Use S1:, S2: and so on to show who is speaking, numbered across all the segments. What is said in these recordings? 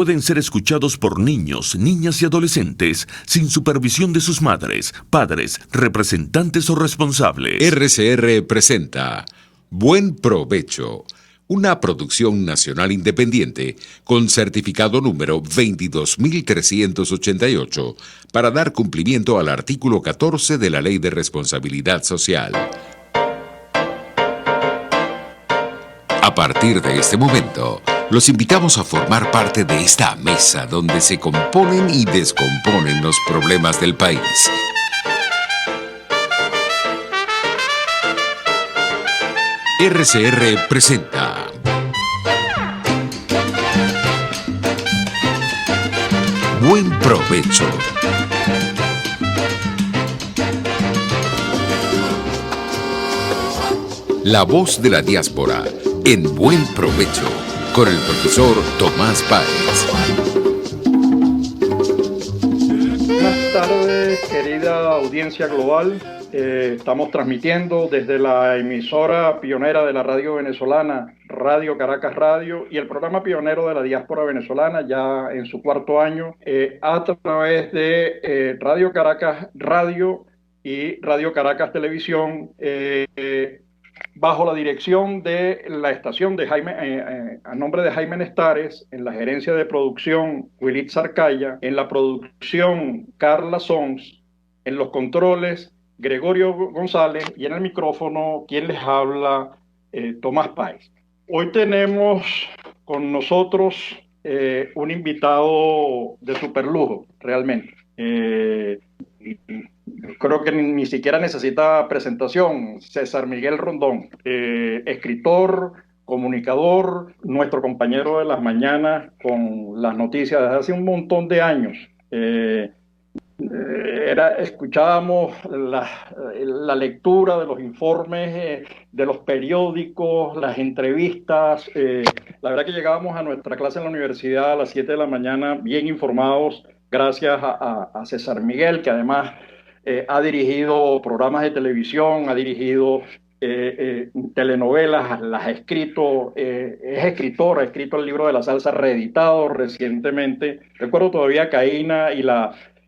S1: Pueden ser escuchados por niños, niñas y adolescentes sin supervisión de sus madres, padres, representantes o responsables.
S2: RCR presenta Buen Provecho, una producción nacional independiente con certificado número 22388 para dar cumplimiento al artículo 14 de la Ley de Responsabilidad Social. A partir de este momento, los invitamos a formar parte de esta mesa donde se componen y descomponen los problemas del país. RCR presenta Buen Provecho. La voz de la diáspora en Buen Provecho con el profesor Tomás Páez.
S3: Buenas tardes, querida audiencia global. Estamos transmitiendo desde la emisora pionera de la radio venezolana, Radio Caracas Radio, y el programa pionero de la diáspora venezolana, ya en su cuarto año, a través de Radio Caracas Radio y Radio Caracas Televisión, bajo la dirección de la estación de a nombre de Jaime Nestares, en la gerencia de producción Willit Zarcaya, en la producción Carla Sons, en los controles Gregorio González y en el micrófono quien les habla, Tomás Páez. Hoy tenemos con nosotros un invitado de superlujo, realmente. Creo que ni siquiera necesita presentación. César Miguel Rondón, escritor, comunicador, nuestro compañero de las mañanas con las noticias desde hace un montón de años. Escuchábamos la lectura de los informes de los periódicos, las entrevistas. La verdad que llegábamos a nuestra clase en la universidad a las 7 de la mañana bien informados, gracias a César Miguel, que además ha dirigido programas de televisión, ha dirigido telenovelas, las ha escrito, es escritor, ha escrito el libro de la salsa reeditado recientemente. Recuerdo todavía Caína y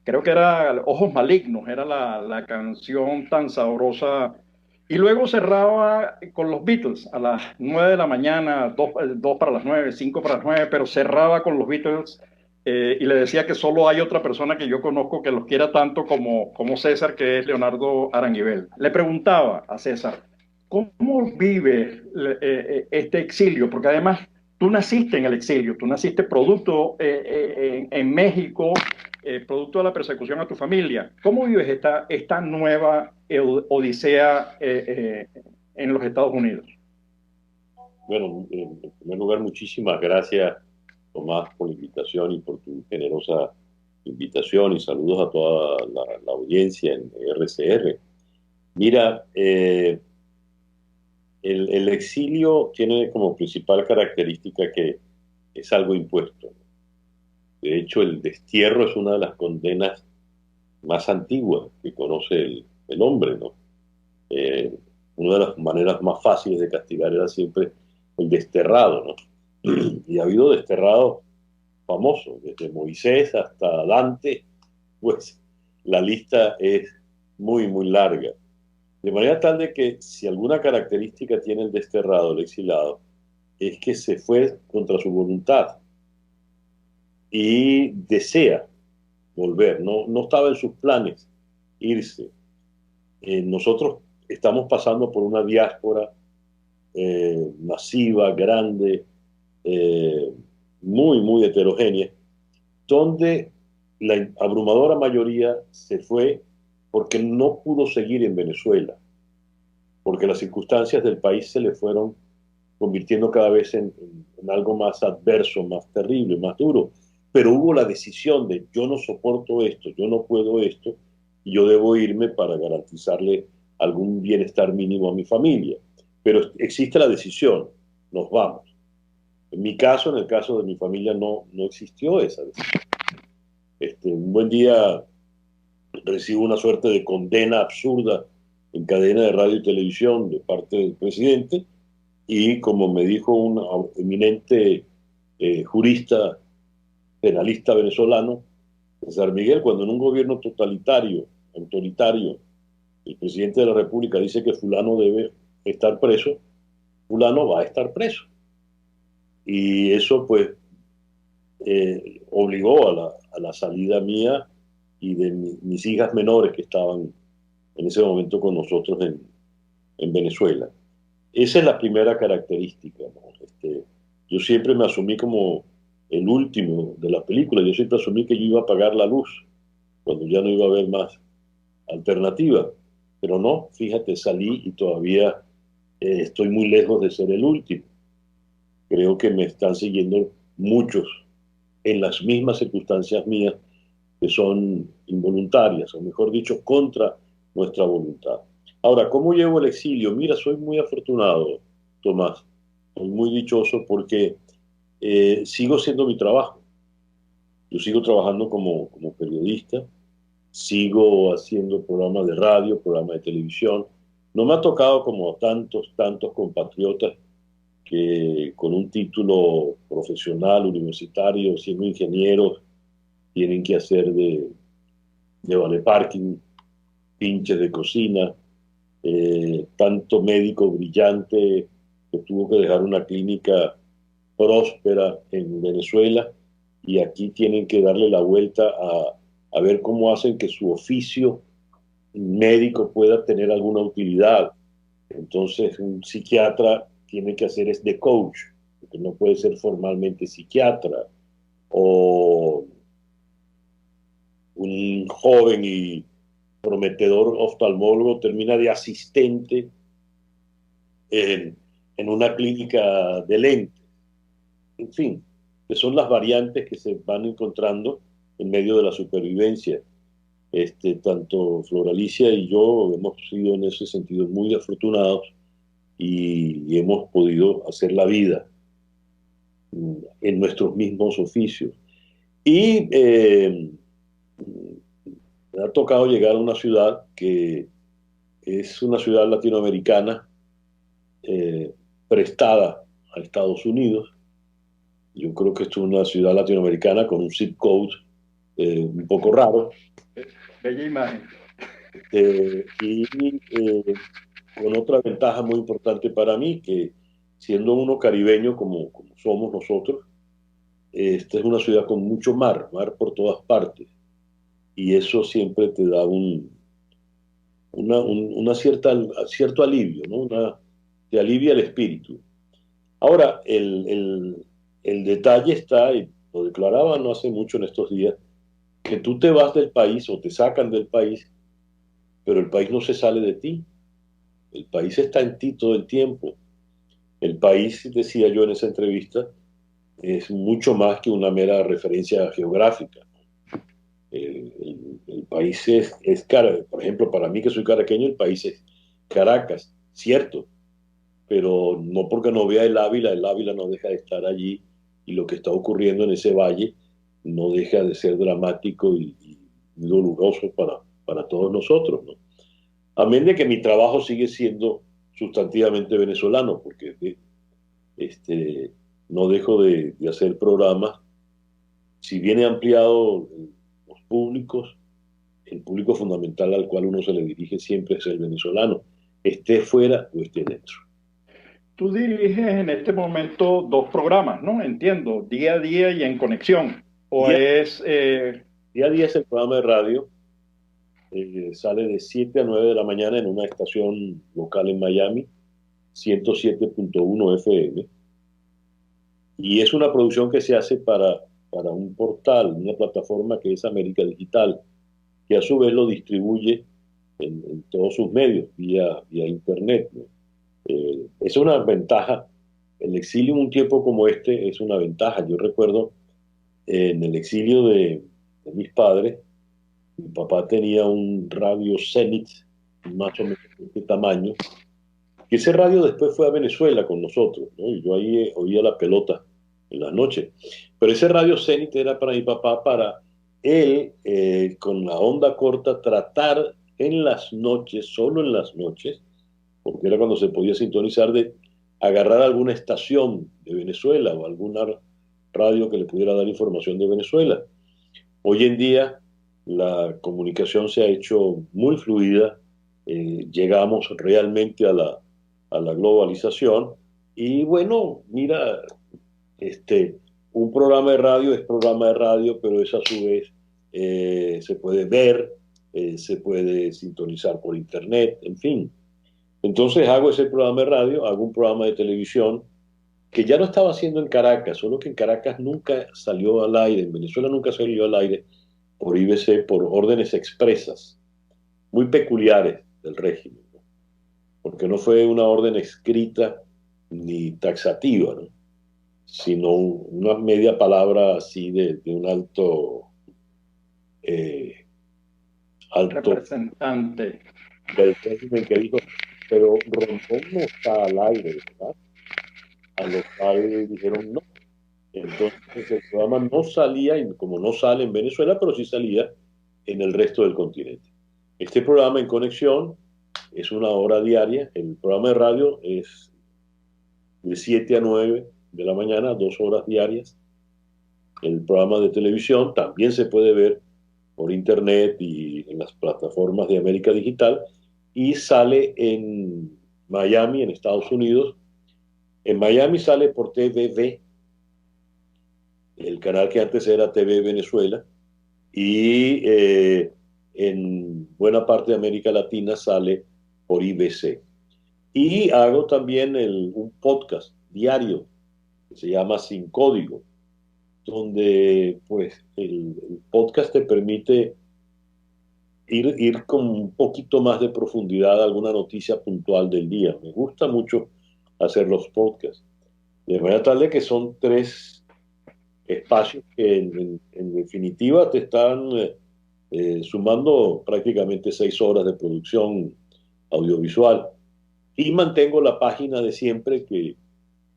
S3: creo que era Ojos Malignos, era la canción tan sabrosa. Y luego cerraba con los Beatles a las 9 de la mañana, 2 para las 9, 5 para las 9, pero cerraba con los Beatles. Y le decía que solo hay otra persona que yo conozco que los quiera tanto como César, que es Leonardo Aranguibel. Le preguntaba a César, ¿cómo vive este exilio? Porque además tú naciste en el exilio, tú naciste producto en México, producto de la persecución a tu familia. ¿Cómo vives esta nueva odisea en los Estados Unidos?
S4: Bueno, en primer lugar, muchísimas gracias, Tomás, por la invitación y por tu generosa invitación, y saludos a toda la audiencia en RCR. Mira, el exilio tiene como principal característica que es algo impuesto. De hecho, el destierro es una de las condenas más antiguas que conoce el hombre, ¿no? Una de las maneras más fáciles de castigar era siempre el desterrado, ¿no? Y ha habido desterrados famosos, desde Moisés hasta Dante, pues la lista es muy, muy larga. De manera tal de que si alguna característica tiene el desterrado, el exilado, es que se fue contra su voluntad y desea volver. No estaba en sus planes irse. Nosotros estamos pasando por una diáspora masiva, grande, muy, muy heterogénea, donde la abrumadora mayoría se fue porque no pudo seguir en Venezuela, porque las circunstancias del país se le fueron convirtiendo cada vez en algo más adverso, más terrible, más duro. Pero hubo la decisión de yo no soporto esto, yo no puedo esto, y yo debo irme para garantizarle algún bienestar mínimo a mi familia. Pero existe la decisión, nos vamos. En mi caso, en el caso de mi familia, no existió esa decisión. Un buen día recibo una suerte de condena absurda en cadena de radio y televisión de parte del presidente, y como me dijo un eminente jurista penalista venezolano, César Miguel, cuando en un gobierno totalitario, autoritario, el presidente de la República dice que fulano debe estar preso, fulano va a estar preso. Y eso pues obligó a la salida mía y de mis hijas menores que estaban en ese momento con nosotros en Venezuela. Esa es la primera característica, ¿no? Yo siempre me asumí como el último de la película, yo siempre asumí que yo iba a apagar la luz cuando ya no iba a haber más alternativa, pero no, fíjate, salí y todavía estoy muy lejos de ser el último. Creo que me están siguiendo muchos en las mismas circunstancias mías que son involuntarias, o mejor dicho, contra nuestra voluntad. Ahora, ¿cómo llevo el exilio? Mira, soy muy afortunado, Tomás, soy muy dichoso porque sigo haciendo mi trabajo. Yo sigo trabajando como periodista, sigo haciendo programas de radio, programas de televisión. No me ha tocado como tantos compatriotas que con un título profesional, universitario, siendo ingenieros, tienen que hacer de vale parking, pinches de cocina, tanto médico brillante que tuvo que dejar una clínica próspera en Venezuela y aquí tienen que darle la vuelta a ver cómo hacen que su oficio médico pueda tener alguna utilidad. Entonces, un psiquiatra tiene que hacer es de coach, porque no puede ser formalmente psiquiatra, o un joven y prometedor oftalmólogo termina de asistente en una clínica de lentes. En fin, que son las variantes que se van encontrando en medio de la supervivencia. Tanto Floralicia y yo hemos sido en ese sentido muy afortunados y hemos podido hacer la vida en nuestros mismos oficios. Y me ha tocado llegar a una ciudad que es una ciudad latinoamericana prestada a Estados Unidos. Yo creo que esto es una ciudad latinoamericana con un zip code un poco raro.
S3: Bella imagen.
S4: Con otra ventaja muy importante para mí, que siendo uno caribeño como somos nosotros, esta es una ciudad con mucho mar por todas partes. Y eso siempre te da una cierto alivio, ¿no? Te alivia el espíritu. Ahora, el detalle está, y lo declaraba no hace mucho en estos días, que tú te vas del país o te sacan del país, pero el país no se sale de ti. El país está en ti todo el tiempo. El país, decía yo en esa entrevista, es mucho más que una mera referencia geográfica. El país por ejemplo, para mí que soy caraqueño, el país es Caracas, cierto, pero no porque no vea el Ávila no deja de estar allí y lo que está ocurriendo en ese valle no deja de ser dramático y doloroso para todos nosotros, ¿no? Amén de que mi trabajo sigue siendo sustantivamente venezolano, porque no dejo de hacer programas. Si bien he ampliado los públicos, el público fundamental al cual uno se le dirige siempre es el venezolano, esté fuera o esté dentro.
S3: Tú diriges en este momento dos programas, ¿no? Entiendo, Día a Día y En Conexión. ¿O es...?
S4: Día a Día es el programa de radio. Sale de 7 a 9 de la mañana en una estación local en Miami, 107.1 FM. Y es una producción que se hace para un portal, una plataforma que es América Digital, que a su vez lo distribuye en todos sus medios, vía Internet, ¿no? Es una ventaja. El exilio en un tiempo como este es una ventaja. Yo recuerdo en el exilio de mis padres, mi papá tenía un radio Zenith, más o menos de este tamaño, que ese radio después fue a Venezuela con nosotros, ¿no? Y yo ahí oía la pelota en las noches. Pero ese radio Zenith era para mi papá, para él, con la onda corta, tratar en las noches, solo en las noches, porque era cuando se podía sintonizar, de agarrar alguna estación de Venezuela o alguna radio que le pudiera dar información de Venezuela. Hoy en día la comunicación se ha hecho muy fluida, llegamos realmente a la globalización y bueno, mira, un programa de radio es programa de radio, pero es a su vez se puede ver, se puede sintonizar por internet, en fin. Entonces hago ese programa de radio, hago un programa de televisión que ya lo estaba haciendo en Caracas, solo que en Caracas nunca salió al aire, en Venezuela nunca salió al aire por IBC, por órdenes expresas, muy peculiares del régimen, ¿no? Porque no fue una orden escrita ni taxativa, ¿no? Sino una media palabra así de un eh, alto
S3: representante.
S4: del régimen que dijo, pero Rondón no está al aire, ¿verdad? A lo cual dijeron no. Entonces el programa no salía, como no sale en Venezuela, pero sí salía en el resto del continente. Este programa En Conexión es una hora diaria. El programa de radio es de 7 a 9 de la mañana, 2 horas diarias. El programa de televisión también se puede ver por internet y en las plataformas de América Digital y sale en Miami, en Estados Unidos. En Miami sale por TVV, el canal que antes era TV Venezuela, y en buena parte de América Latina sale por IBC. Y hago también un podcast diario que se llama Sin Código, donde pues el podcast te permite ir con un poquito más de profundidad a alguna noticia puntual del día. Me gusta mucho hacer los podcasts. De manera tal de que son 3 espacios que en definitiva te están sumando prácticamente 6 horas de producción audiovisual. Y mantengo la página de siempre, que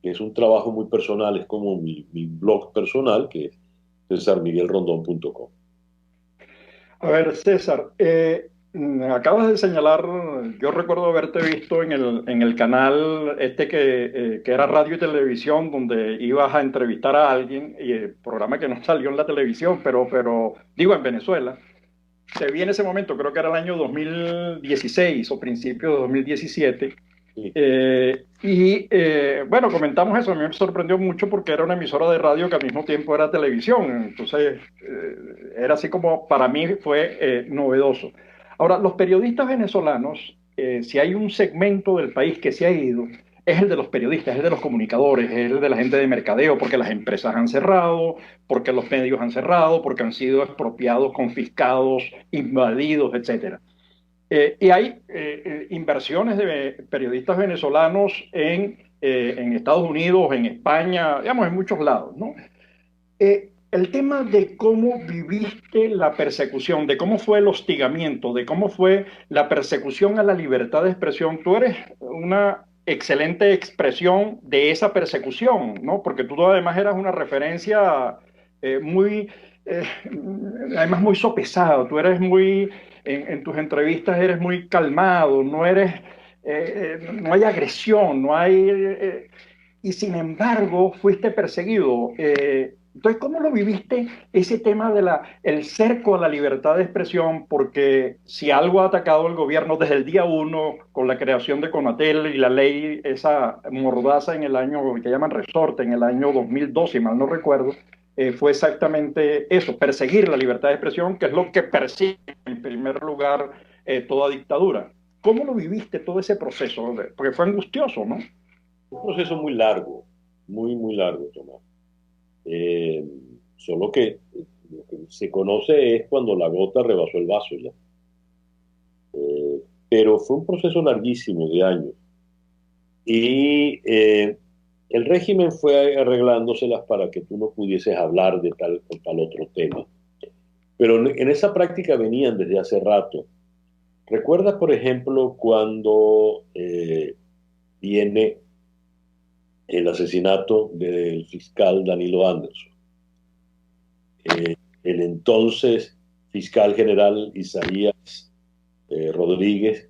S4: es un trabajo muy personal, es como mi blog personal, que es cesarmiguelrondon.com.
S3: A ver, César, acabas de señalar, yo recuerdo haberte visto en el canal que era radio y televisión, donde ibas a entrevistar a alguien, y el programa que no salió en la televisión, pero digo en Venezuela. Se vi en ese momento, creo que era el año 2016 o principio de 2017.
S4: Sí.
S3: Bueno, comentamos eso, a mí me sorprendió mucho porque era una emisora de radio que al mismo tiempo era televisión, entonces era así como para mí fue novedoso. Ahora, los periodistas venezolanos, si hay un segmento del país que se ha ido, es el de los periodistas, es el de los comunicadores, es el de la gente de mercadeo, porque las empresas han cerrado, porque los medios han cerrado, porque han sido expropiados, confiscados, invadidos, etcétera. Y hay inversiones de periodistas venezolanos en Estados Unidos, en España, digamos, en muchos lados, ¿no? El tema de cómo viviste la persecución, de cómo fue el hostigamiento, de cómo fue la persecución a la libertad de expresión, tú eres una excelente expresión de esa persecución, ¿no? Porque tú además eras una referencia muy, eh, además muy sopesado, tú eres muy, en tus entrevistas eres muy calmado, no eres, no hay agresión, no hay, y sin embargo fuiste perseguido. Entonces, ¿cómo lo viviste ese tema de el cerco a la libertad de expresión? Porque si algo ha atacado el gobierno desde el día 1 con la creación de Conatel y la ley esa mordaza en el año que llaman resorte, en el año 2012, si mal no recuerdo, fue exactamente eso, perseguir la libertad de expresión, que es lo que persigue en primer lugar toda dictadura. ¿Cómo lo viviste todo ese proceso? Porque fue angustioso, ¿no?
S4: Un proceso muy largo, muy, muy largo, Tomás. Solo que lo que se conoce es cuando la gota rebasó el vaso ya. Pero fue un proceso larguísimo de años. Y el régimen fue arreglándoselas para que tú no pudieses hablar de tal o tal otro tema. Pero en esa práctica venían desde hace rato. ¿Recuerdas, por ejemplo, cuando viene el asesinato del fiscal Danilo Anderson? El entonces fiscal general Isaías Rodríguez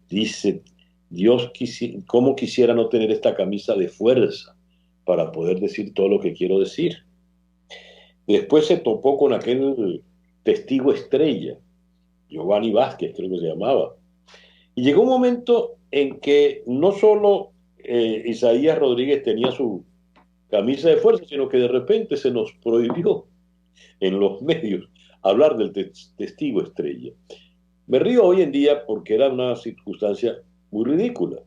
S4: dice, Dios, cómo quisiera no tener esta camisa de fuerza para poder decir todo lo que quiero decir. Después se topó con aquel testigo estrella, Giovanni Vázquez, creo que se llamaba. Y llegó un momento en que no solo Isaías Rodríguez tenía su camisa de fuerza, sino que de repente se nos prohibió en los medios hablar del testigo estrella. Me río hoy en día porque era una circunstancia muy ridícula,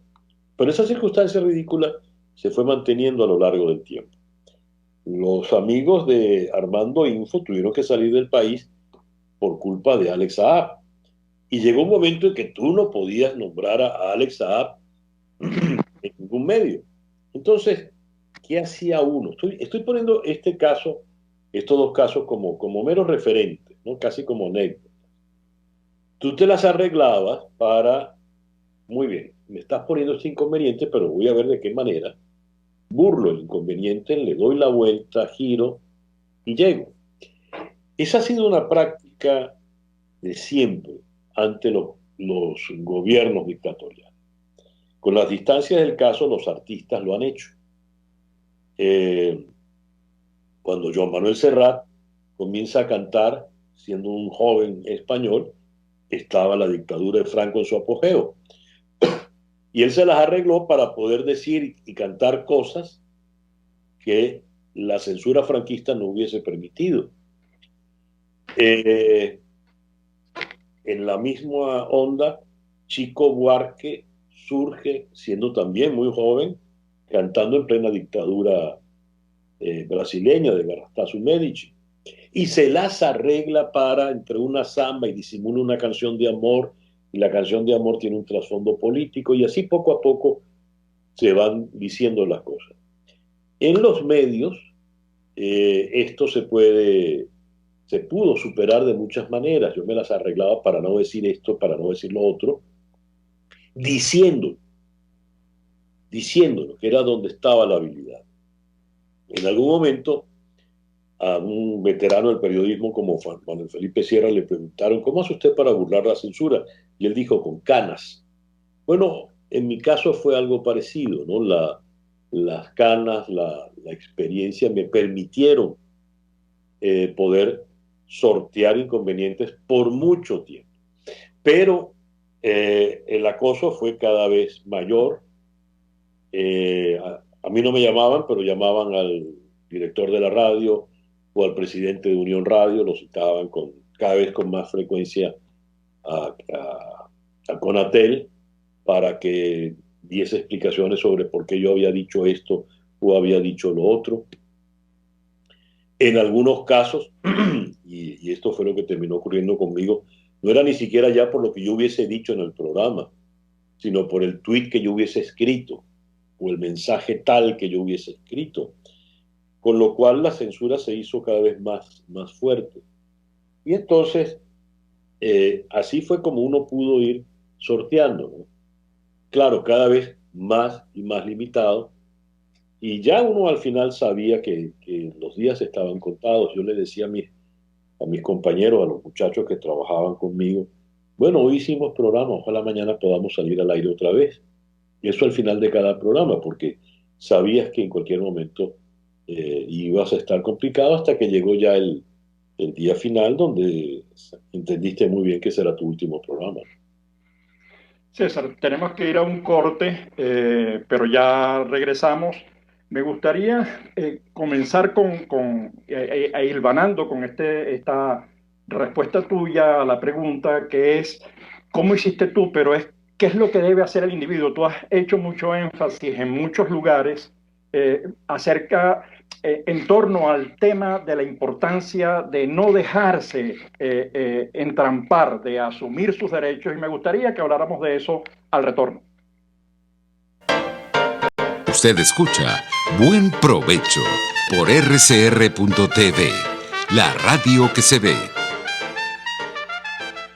S4: pero esa circunstancia ridícula se fue manteniendo a lo largo del tiempo. Los amigos de Armando Info tuvieron que salir del país por culpa de Alex Saab. Y llegó un momento en que tú no podías nombrar a Alex Saab en ningún medio. Entonces, ¿qué hacía uno? Estoy poniendo estos dos casos como meros referentes, ¿no? Casi como anécdotas. Tú te las arreglabas para, muy bien, me estás poniendo este inconveniente, pero voy a ver de qué manera burlo el inconveniente, le doy la vuelta, giro y llego. Esa ha sido una práctica de siempre ante los gobiernos dictatoriales. Con las distancias del caso, los artistas lo han hecho. Cuando Joan Manuel Serrat comienza a cantar, siendo un joven español, estaba la dictadura de Franco en su apogeo. Y él se las arregló para poder decir y cantar cosas que la censura franquista no hubiese permitido. En la misma onda, Chico Buarque surge, siendo también muy joven, cantando en plena dictadura brasileña de Garrastazu Medici. Y se las arregla para, entre una samba y disimula una canción de amor, y la canción de amor tiene un trasfondo político, y así poco a poco se van diciendo las cosas. En los medios, esto se pudo superar de muchas maneras. Yo me las arreglaba para no decir esto, para no decir lo otro, diciéndolo, que era donde estaba la habilidad. En algún momento, a un veterano del periodismo como Juan Manuel Felipe Sierra le preguntaron, ¿cómo hace usted para burlar la censura? Y él dijo, con canas. Bueno, en mi caso fue algo parecido, ¿no? Las canas, la experiencia me permitieron poder sortear inconvenientes por mucho tiempo. Pero el acoso fue cada vez mayor. A mí no me llamaban, pero llamaban al director de la radio o al presidente de Unión Radio, lo citaban cada vez con más frecuencia a Conatel para que diese explicaciones sobre por qué yo había dicho esto o había dicho lo otro. En algunos casos, y esto fue lo que terminó ocurriendo conmigo, no era ni siquiera ya por lo que yo hubiese dicho en el programa, sino por el tuit que yo hubiese escrito o el mensaje tal que yo hubiese escrito, con lo cual la censura se hizo cada vez más fuerte. Y entonces, así fue como uno pudo ir sorteando, ¿no? Claro, cada vez más y más limitado, y ya uno al final sabía que los días estaban contados. Yo le decía a mis compañeros, a los muchachos que trabajaban conmigo, bueno, hoy hicimos programa, ojalá mañana podamos salir al aire otra vez. Y eso al final de cada programa, porque sabías que en cualquier momento ibas a estar complicado hasta que llegó ya el día final, donde entendiste muy bien que será tu último programa.
S3: César, tenemos que ir a un corte, pero ya regresamos. Me gustaría comenzar hilvanando con esta respuesta tuya a la pregunta, que es ¿cómo hiciste tú? Pero es ¿qué es lo que debe hacer el individuo? Tú has hecho mucho énfasis en muchos lugares en torno al tema de la importancia de no dejarse entrampar, de asumir sus derechos, y me gustaría que habláramos de eso al retorno.
S2: Usted escucha Buen Provecho por rcr.tv, la radio que se ve.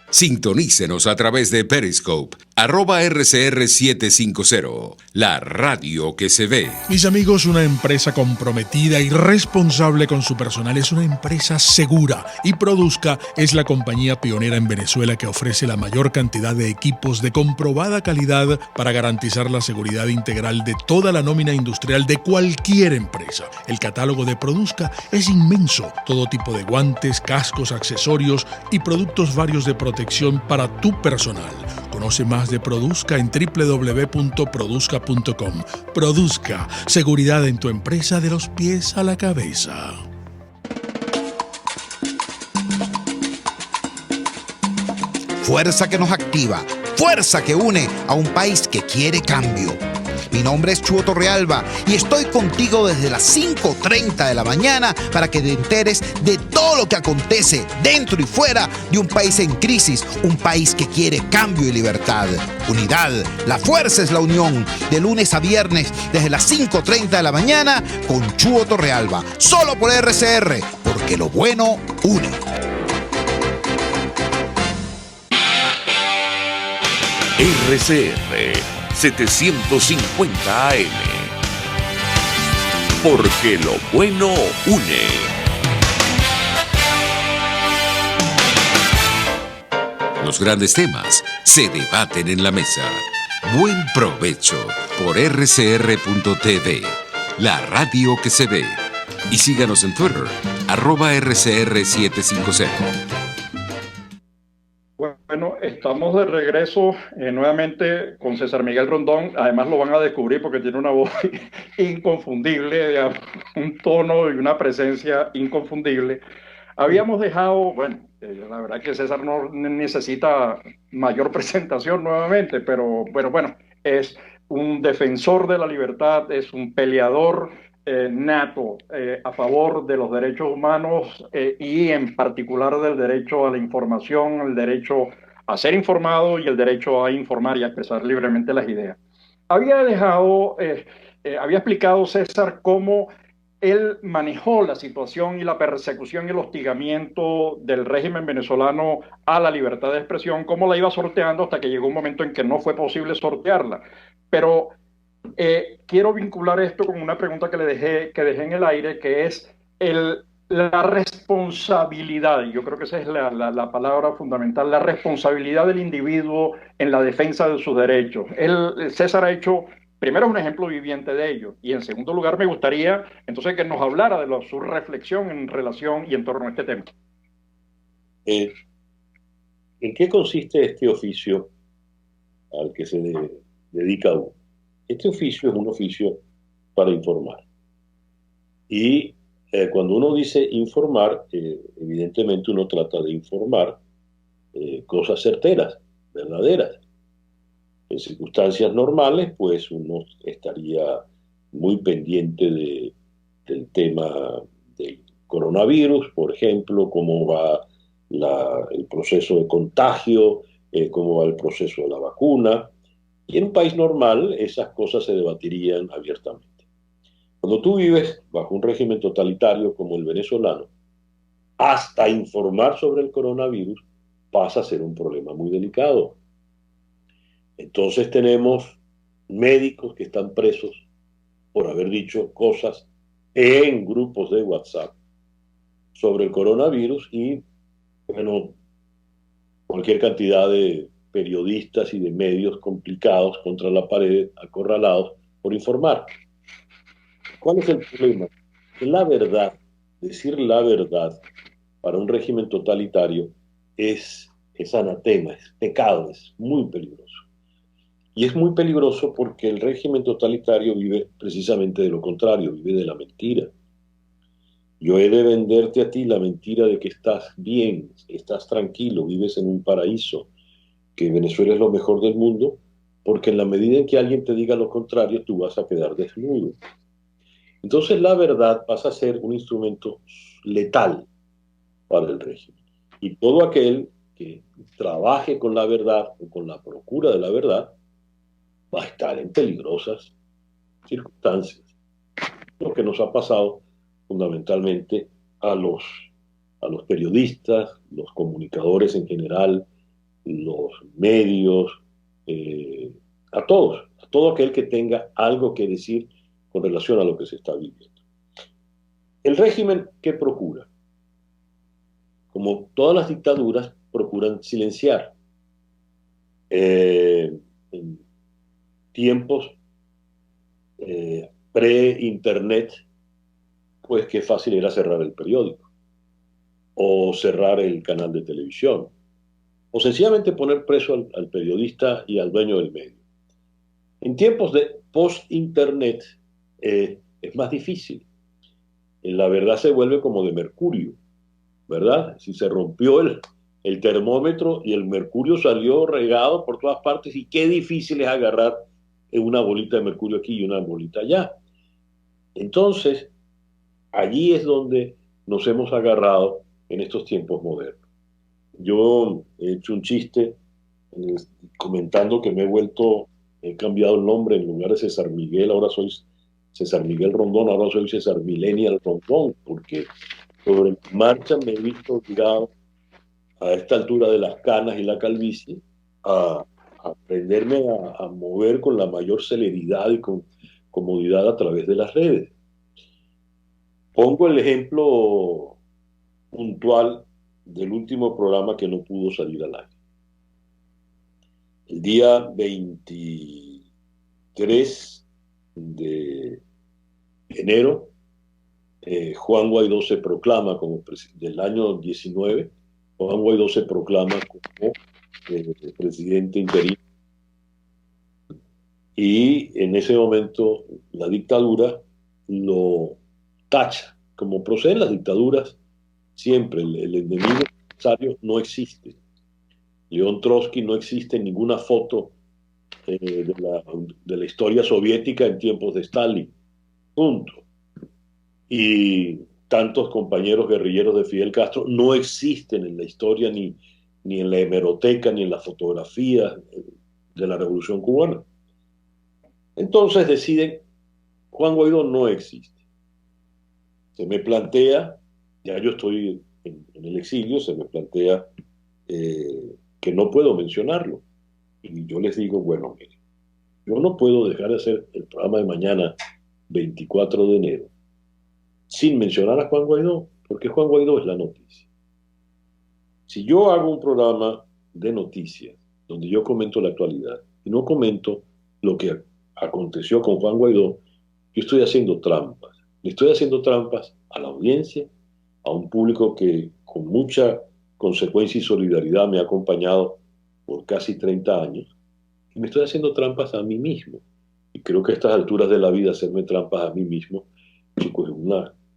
S2: Sintonícenos a través de Periscope, @RCR750, la radio que se ve.
S5: Mis amigos, una empresa comprometida y responsable con su personal es una empresa segura, y Produzca es la compañía pionera en Venezuela que ofrece la mayor cantidad de equipos de comprobada calidad para garantizar la seguridad integral de toda la nómina industrial de cualquier empresa. El catálogo de Produzca es inmenso, todo tipo de guantes, cascos, accesorios y productos varios de protección para tu personal. Conoce más de Produzca en www.produzca.com. Produzca, seguridad en tu empresa de los pies a la cabeza.
S6: Fuerza que nos activa, fuerza que une a un país que quiere cambio. Mi nombre es Chuo Torrealba y estoy contigo desde las 5:30 de la mañana para que te enteres de todo lo que acontece dentro y fuera de un país en crisis, un país que quiere cambio y libertad. Unidad, la fuerza es la unión, de lunes a viernes desde las 5:30 de la mañana con Chuo Torrealba, solo por RCR, porque lo bueno une.
S1: RCR 750 AM. Porque lo bueno une.
S2: Los grandes temas se debaten en la mesa. Buen provecho por rcr.tv, la radio que se ve. Y síganos en Twitter, @RCR750.
S3: Bueno, estamos de regreso nuevamente con César Miguel Rondón. Además lo van a descubrir porque tiene una voz inconfundible, digamos, un tono y una presencia inconfundible. Habíamos dejado, bueno, la verdad que César no necesita mayor presentación nuevamente, pero bueno, es un defensor de la libertad, es un peleador nato a favor de los derechos humanos y en particular del derecho a la información, el derecho a ser informado y el derecho a informar y a expresar libremente las ideas. Había explicado César cómo él manejó la situación y la persecución y el hostigamiento del régimen venezolano a la libertad de expresión, cómo la iba sorteando hasta que llegó un momento en que no fue posible sortearla. Pero quiero vincular esto con una pregunta que dejé en el aire, que es la responsabilidad, y yo creo que esa es la palabra fundamental, la responsabilidad del individuo en la defensa de sus derechos. César ha hecho, primero, un ejemplo viviente de ello, y en segundo lugar me gustaría entonces que nos hablara de su reflexión en relación y en torno a este tema.
S4: ¿En qué consiste este oficio al que se dedica uno? Este oficio es un oficio para informar. Y cuando uno dice informar, evidentemente uno trata de informar cosas certeras, verdaderas. En circunstancias normales, pues uno estaría muy pendiente del tema del coronavirus, por ejemplo, cómo va el proceso de contagio, cómo va el proceso de la vacuna. Y en un país normal esas cosas se debatirían abiertamente. Cuando tú vives bajo un régimen totalitario como el venezolano, hasta informar sobre el coronavirus pasa a ser un problema muy delicado. Entonces tenemos médicos que están presos por haber dicho cosas en grupos de WhatsApp sobre el coronavirus y, bueno, cualquier cantidad de periodistas y de medios complicados contra la pared, acorralados por informar. ¿Cuál es el problema? Que la verdad, decir la verdad para un régimen totalitario es anatema, es pecado, es muy peligroso. Y es muy peligroso porque el régimen totalitario vive precisamente de lo contrario, vive de la mentira. Yo he de venderte a ti la mentira de que estás bien, estás tranquilo, vives en un paraíso, que Venezuela es lo mejor del mundo, porque en la medida en que alguien te diga lo contrario, tú vas a quedar desnudo. Entonces la verdad pasa a ser un instrumento letal para el régimen. Y todo aquel que trabaje con la verdad o con la procura de la verdad va a estar en peligrosas circunstancias. Lo que nos ha pasado fundamentalmente a los periodistas, los comunicadores en general, los medios, a todos, a todo aquel que tenga algo que decir con relación a lo que se está viviendo. El régimen, ¿qué procura? Como todas las dictaduras, procuran silenciar. En tiempos pre-internet, pues qué fácil era cerrar el periódico, o cerrar el canal de televisión, o sencillamente poner preso al periodista y al dueño del medio. En tiempos de post-internet es más difícil. La verdad se vuelve como de mercurio, ¿verdad? Si se rompió el termómetro y el mercurio salió regado por todas partes, y qué difícil es agarrar una bolita de mercurio aquí y una bolita allá. Entonces, allí es donde nos hemos agarrado en estos tiempos modernos. Yo he hecho un chiste comentando que he cambiado el nombre. En lugar de César Miguel, ahora soy César Miguel Rondón, ahora soy César Millennial Rondón, porque sobre marcha me he visto obligado a esta altura de las canas y la calvicie a aprenderme a mover con la mayor celeridad y con comodidad a través de las redes. Pongo el ejemplo puntual del último programa que no pudo salir al aire. El día 23 de enero, Juan Guaidó se proclama como del año 19, Juan Guaidó se proclama como presidente interino. Y en ese momento la dictadura lo tacha. Como proceden las dictaduras, siempre el enemigo necesario no existe. León Trotsky no existe en ninguna foto de la historia soviética en tiempos de Stalin. Punto. Y tantos compañeros guerrilleros de Fidel Castro no existen en la historia, ni en la hemeroteca, ni en la fotografía de la Revolución Cubana. Entonces deciden, Juan Guaidó no existe. Se me plantea, ya yo estoy en el exilio, se me plantea que no puedo mencionarlo. Y yo les digo, bueno, mire, yo no puedo dejar de hacer el programa de mañana, 24 de enero, sin mencionar a Juan Guaidó, porque Juan Guaidó es la noticia. Si yo hago un programa de noticias donde yo comento la actualidad y no comento lo que aconteció con Juan Guaidó, yo estoy haciendo trampas. Le estoy haciendo trampas a la audiencia, a un público que con mucha consecuencia y solidaridad me ha acompañado por casi 30 años, y me estoy haciendo trampas a mí mismo. Y creo que a estas alturas de la vida hacerme trampas a mí mismo, chicos, es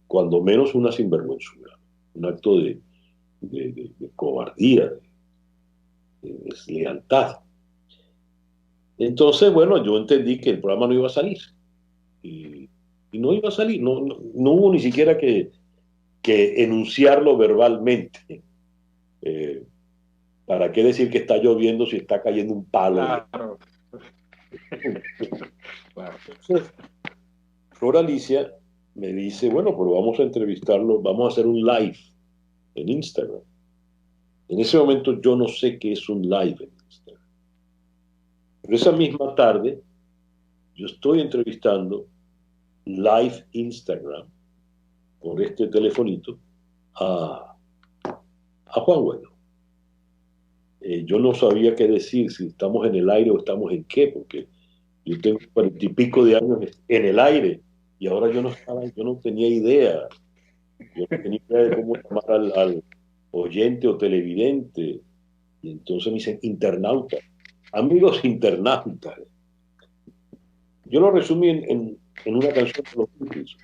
S4: cuando menos una sinvergüenzura, un acto de cobardía, de deslealtad. Entonces, bueno, yo entendí que el programa no iba a salir. Y no iba a salir, no hubo ni siquiera que enunciarlo verbalmente. ¿Para qué decir que está lloviendo si está cayendo un palo?
S3: Claro.
S4: Entonces, Flor Alicia me dice, bueno, pero vamos a entrevistarlo, vamos a hacer un live en Instagram. En ese momento yo no sé qué es un live en Instagram. Pero esa misma tarde yo estoy entrevistando live Instagram por este telefonito a Juan Guaidó. Yo no sabía qué decir, si estamos en el aire o estamos en qué, porque yo tengo 40 y pico de años en el aire y ahora yo no tenía idea. Yo no tenía idea de cómo llamar al oyente o televidente. Y entonces me dicen internauta, amigos internautas. Yo lo resumí en una canción de los Beatles.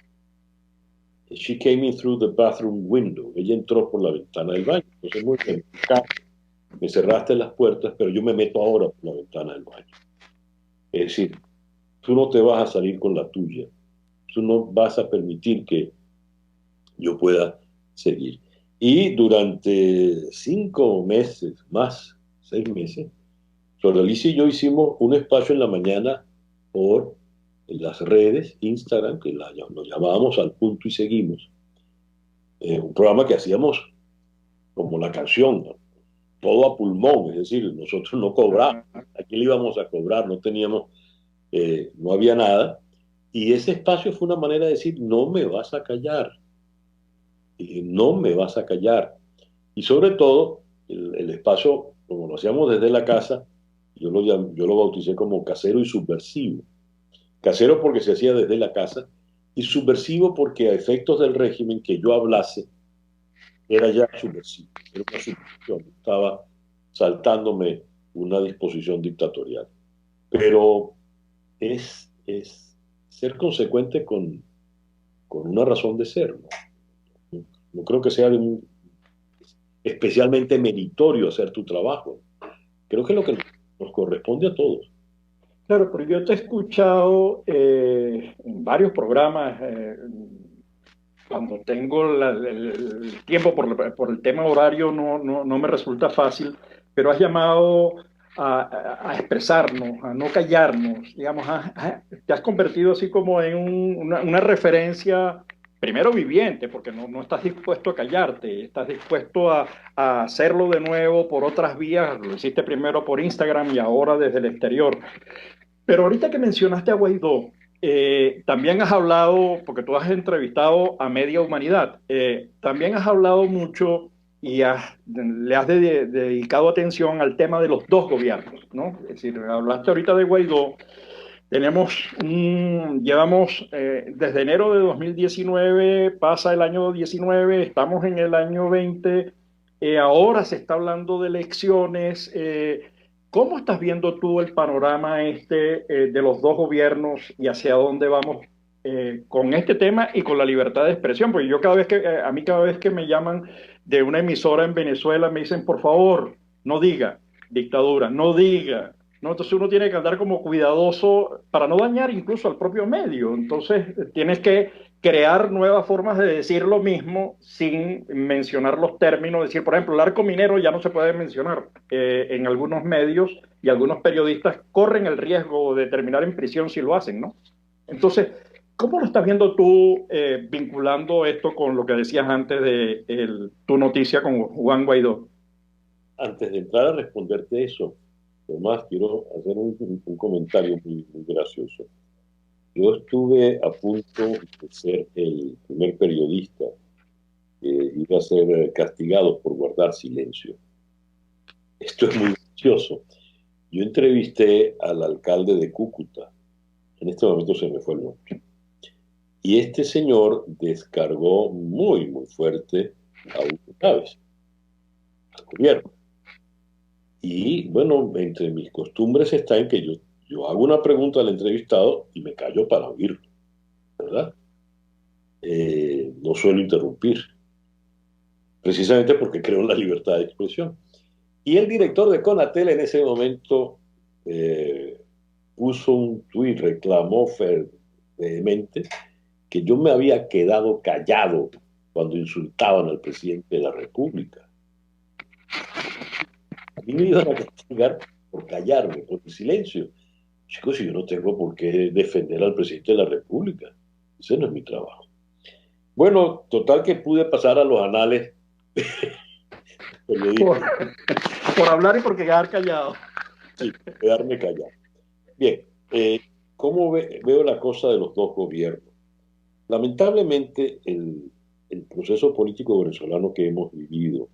S4: She came in through the bathroom window. Ella entró por la ventana del baño. Entonces, muy bien, me cerraste las puertas, pero yo me meto ahora por la ventana del baño. Es decir, tú no te vas a salir con la tuya. Tú no vas a permitir que yo pueda seguir. Y durante 5 meses, más 6 meses, Flor Alicia y yo hicimos un espacio en la mañana por las redes, Instagram, que nos llamábamos Al Punto y Seguimos. Un programa que hacíamos como la canción, ¿no? Todo a pulmón, es decir, nosotros no cobramos. ¿qué le íbamos a cobrar? No teníamos, no había nada. Y ese espacio fue una manera de decir, no me vas a callar, no me vas a callar. Y sobre todo, el espacio, como lo hacíamos desde la casa, yo lo bauticé como casero y subversivo. Casero porque se hacía desde la casa y subversivo porque a efectos del régimen que yo hablase era ya subversivo, era una subversión, estaba saltándome una disposición dictatorial. Pero es ser consecuente con una razón de ser, ¿no? No creo que sea especialmente meritorio hacer tu trabajo. Creo que es lo que nos corresponde a todos.
S3: Claro, pero yo te he escuchado en varios programas, cuando tengo el tiempo por el tema horario no me resulta fácil, pero has llamado a expresarnos, a no callarnos, digamos, te has convertido así como en una referencia, primero viviente, porque no estás dispuesto a callarte, estás dispuesto a hacerlo de nuevo por otras vías, lo hiciste primero por Instagram y ahora desde el exterior. Pero ahorita que mencionaste a Guaidó, también has hablado, porque tú has entrevistado a media humanidad, también has hablado mucho y le has dedicado atención al tema de los dos gobiernos, ¿no? Es decir, hablaste ahorita de Guaidó, llevamos desde enero de 2019, pasa el año 19, estamos en el año 20, ahora se está hablando de elecciones. ¿Cómo estás viendo tú el panorama de los dos gobiernos y hacia dónde vamos con este tema y con la libertad de expresión? Porque yo a mí cada vez que me llaman de una emisora en Venezuela me dicen, por favor, no diga dictadura, no diga, ¿no? Entonces uno tiene que andar como cuidadoso para no dañar incluso al propio medio. Entonces tienes que crear nuevas formas de decir lo mismo sin mencionar los términos. Decir, por ejemplo, el arco minero ya no se puede mencionar en algunos medios y algunos periodistas corren el riesgo de terminar en prisión si lo hacen, ¿no? Entonces, ¿cómo lo estás viendo tú vinculando esto con lo que decías antes de tu noticia con Juan Guaidó?
S4: Antes de entrar a responderte eso, además quiero hacer un comentario muy gracioso. Yo estuve a punto de ser el primer periodista que iba a ser castigado por guardar silencio. Esto es muy gracioso. Yo entrevisté al alcalde de Cúcuta. En este momento se me fue el nombre. Y este señor descargó muy fuerte a Hugo Chávez, al gobierno. Y bueno, entre mis costumbres está en que yo hago una pregunta al entrevistado y me callo para oírlo, ¿verdad? No suelo interrumpir, precisamente porque creo en la libertad de expresión. Y el director de Conatel en ese momento puso un tuit, reclamó vehemente que yo me había quedado callado cuando insultaban al presidente de la República. A mí me iban a castigar por callarme, por el silencio. Chicos, yo no tengo por qué defender al presidente de la República. Ese no es mi trabajo. Bueno, total que pude pasar a los anales
S3: por hablar y por quedar callado.
S4: Sí, quedarme callado. Bien, ¿cómo veo la cosa de los dos gobiernos? Lamentablemente, el proceso político venezolano que hemos vivido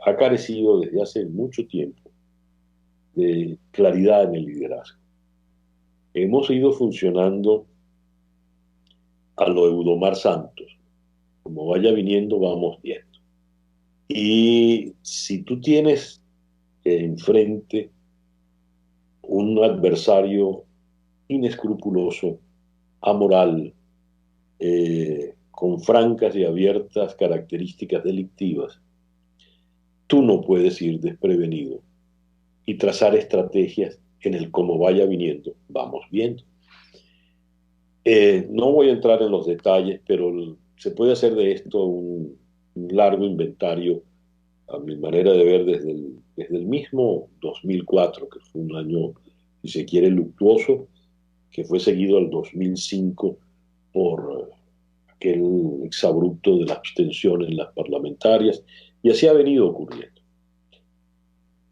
S4: ha carecido desde hace mucho tiempo de claridad en el liderazgo. Hemos ido funcionando a lo Eudomar Santos. Como vaya viniendo, vamos viendo. Y si tú tienes enfrente un adversario inescrupuloso, amoral, con francas y abiertas características delictivas, tú no puedes ir desprevenido y trazar estrategias en el cómo vaya viniendo, vamos viendo. No voy a entrar en los detalles, pero se puede hacer de esto un largo inventario, a mi manera de ver, desde el mismo 2004, que fue un año, si se quiere, luctuoso, que fue seguido al 2005 por aquel exabrupto de la abstención en las parlamentarias, y así ha venido ocurriendo.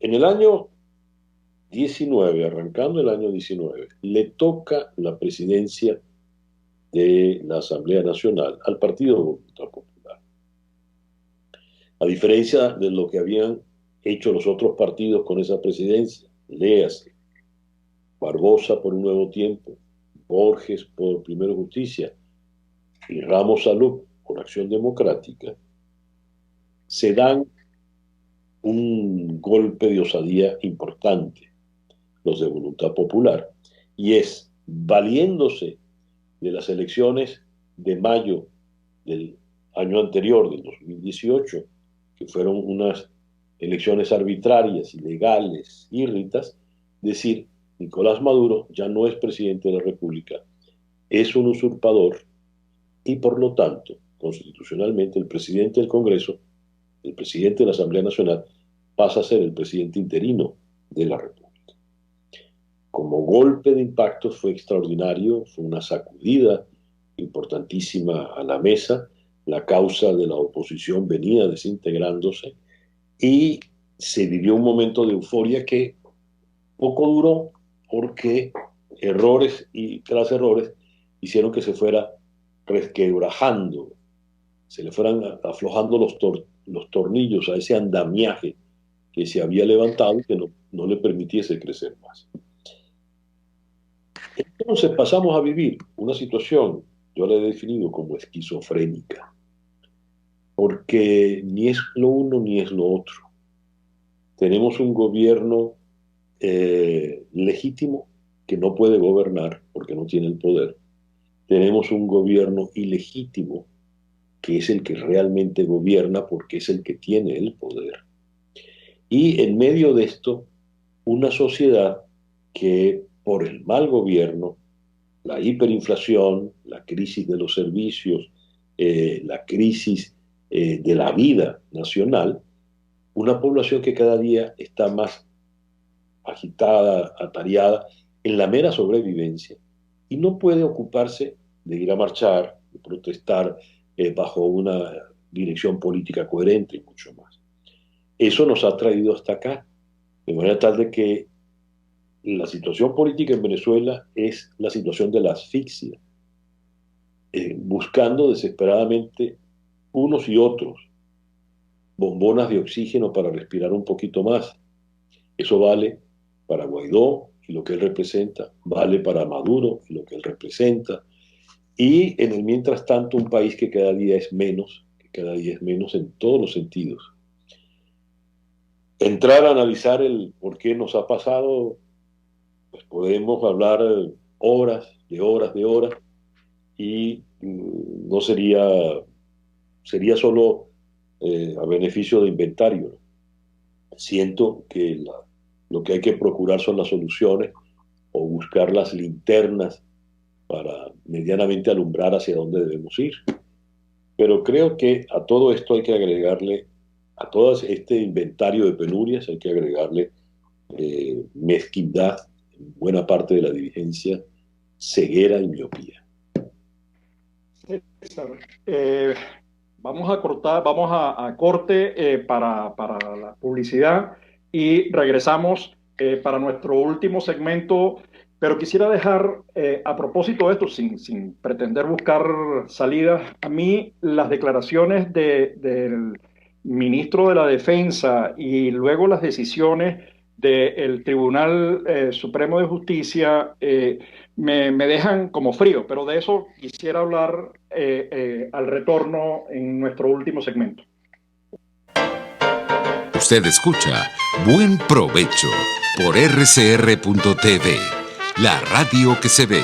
S4: En el año 19, arrancando el año 19, le toca la presidencia de la Asamblea Nacional al Partido Voluntad Popular. A diferencia de lo que habían hecho los otros partidos con esa presidencia, léase, Barbosa por Un Nuevo Tiempo, Borges por Primero Justicia y Ramos Salud por Acción Democrática, se dan un golpe de osadía importante, los de Voluntad Popular, y es valiéndose de las elecciones de mayo del año anterior, del 2018, que fueron unas elecciones arbitrarias, ilegales, írritas, decir, Nicolás Maduro ya no es presidente de la República, es un usurpador y por lo tanto, constitucionalmente, el presidente del Congreso, el presidente de la Asamblea Nacional, pasa a ser el presidente interino de la República. Como golpe de impacto fue extraordinario, fue una sacudida importantísima a la mesa, la causa de la oposición venía desintegrándose y se vivió un momento de euforia que poco duró porque errores y tras errores hicieron que se fuera resquebrajando, se le fueran aflojando los tornillos a ese andamiaje que se había levantado y que no le permitiese crecer más. Entonces pasamos a vivir una situación, yo la he definido como esquizofrénica, porque ni es lo uno ni es lo otro. Tenemos un gobierno legítimo que no puede gobernar porque no tiene el poder. Tenemos un gobierno ilegítimo que es el que realmente gobierna porque es el que tiene el poder. Y en medio de esto, una sociedad que por el mal gobierno, la hiperinflación, la crisis de los servicios, la crisis de la vida nacional, una población que cada día está más agitada, atareada, en la mera sobrevivencia, y no puede ocuparse de ir a marchar, de protestar bajo una dirección política coherente y mucho más. Eso nos ha traído hasta acá, de manera tal de que la situación política en Venezuela es la situación de la asfixia, buscando desesperadamente unos y otros bombonas de oxígeno para respirar un poquito más. Eso vale para Guaidó y lo que él representa, vale para Maduro y lo que él representa, y en el mientras tanto un país que cada día es menos en todos los sentidos. Entrar a analizar el por qué nos ha pasado, pues podemos hablar horas, y no sería solo a beneficio de inventario. Siento que lo que hay que procurar son las soluciones o buscar las linternas para medianamente alumbrar hacia dónde debemos ir. Pero creo que a todo esto hay que agregarle, a todo este inventario de penurias hay que agregarle mezquindad, en buena parte de la dirigencia, ceguera y miopía.
S3: Vamos a corte para la publicidad y regresamos para nuestro último segmento, pero quisiera dejar, a propósito de esto, sin pretender buscar salidas, a mí las declaraciones del ministro de la Defensa y luego las decisiones del Tribunal Supremo de Justicia me dejan como frío, pero de eso quisiera hablar al retorno en nuestro último segmento.
S2: Usted escucha Buen Provecho por rcr.tv, la radio que se ve.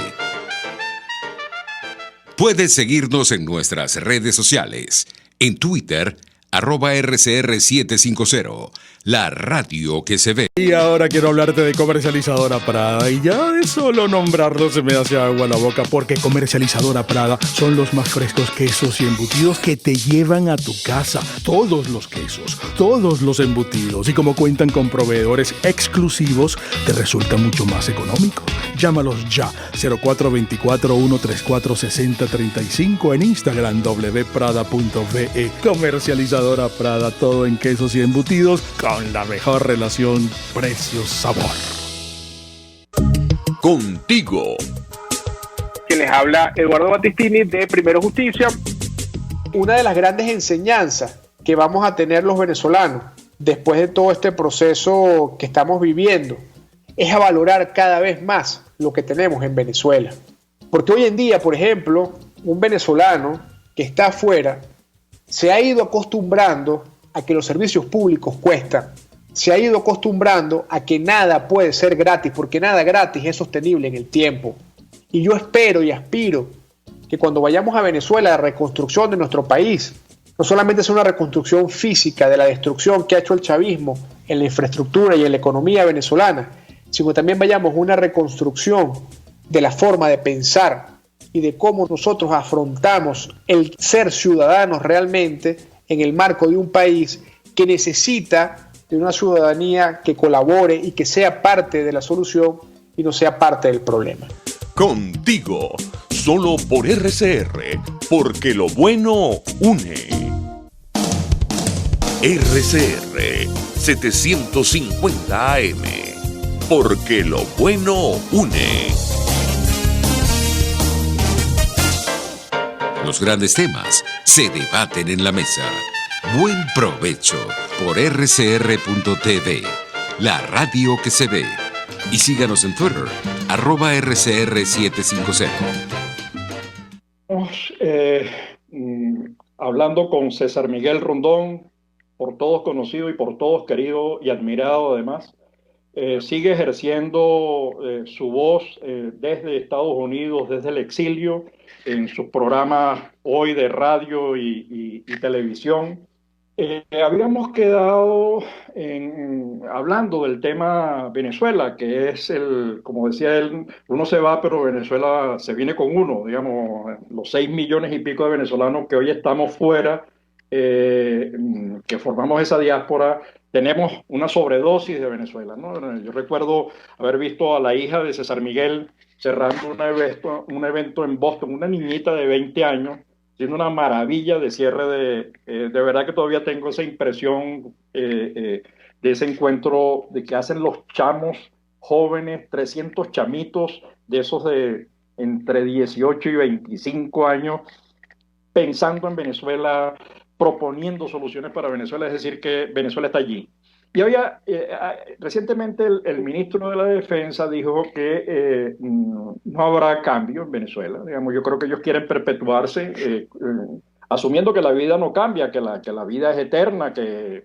S2: Puedes seguirnos en nuestras redes sociales, en Twitter, @RCR750, la radio que se ve.
S5: Y ahora quiero hablarte de Comercializadora Prada, y ya de solo nombrarlo se me hace agua la boca, porque Comercializadora Prada son los más frescos quesos y embutidos que te llevan a tu casa. Todos los quesos, todos los embutidos, y como cuentan con proveedores exclusivos, te resulta mucho más económico. Llámalos ya, 0424-134-6035, en Instagram wprada.ve. Comercializadora Prada, todo en quesos y embutidos con la mejor relación precio-sabor.
S1: Contigo.
S7: Que les habla Eduardo Battistini de Primero Justicia. Una de las grandes enseñanzas que vamos a tener los venezolanos después de todo este proceso que estamos viviendo es a valorar cada vez más lo que tenemos en Venezuela. Porque hoy en día, por ejemplo, un venezolano que está afuera se ha ido acostumbrando a que los servicios públicos cuestan, se ha ido acostumbrando a que nada puede ser gratis, porque nada gratis es sostenible en el tiempo. Y yo espero y aspiro que cuando vayamos a Venezuela, la reconstrucción de nuestro país no solamente sea una reconstrucción física de la destrucción que ha hecho el chavismo en la infraestructura y en la economía venezolana, sino también vayamos a una reconstrucción de la forma de pensar y de cómo nosotros afrontamos el ser ciudadanos realmente en el marco de un país que necesita de una ciudadanía que colabore y que sea parte de la solución y no sea parte del problema.
S1: Contigo, solo por RCR, porque lo bueno une. RCR 750 AM, porque lo bueno une.
S2: Los grandes temas se debaten en la mesa. Buen provecho por rcr.tv, la radio que se ve. Y síganos en Twitter, @rcr750.
S3: Hablando con César Miguel Rondón, por todos conocido y por todos querido y admirado además, sigue ejerciendo su voz desde Estados Unidos, desde el exilio, en sus programas hoy de radio y televisión. Habíamos quedado hablando del tema Venezuela, que es como decía él, uno se va, pero Venezuela se viene con uno, digamos, los 6 millones y pico de venezolanos que hoy estamos fuera, que formamos esa diáspora, tenemos una sobredosis de Venezuela, ¿no? Yo recuerdo haber visto a la hija de César Miguel cerrando un evento en Boston, una niñita de 20 años, siendo una maravilla de cierre de verdad que todavía tengo esa impresión de ese encuentro de que hacen los chamos jóvenes, 300 chamitos de esos de entre 18 y 25 años, pensando en Venezuela, proponiendo soluciones para Venezuela, es decir, que Venezuela está allí. Y recientemente el ministro de la Defensa dijo que no habrá cambio en Venezuela. Digamos, yo creo que ellos quieren perpetuarse, asumiendo que la vida no cambia, que la vida es eterna, que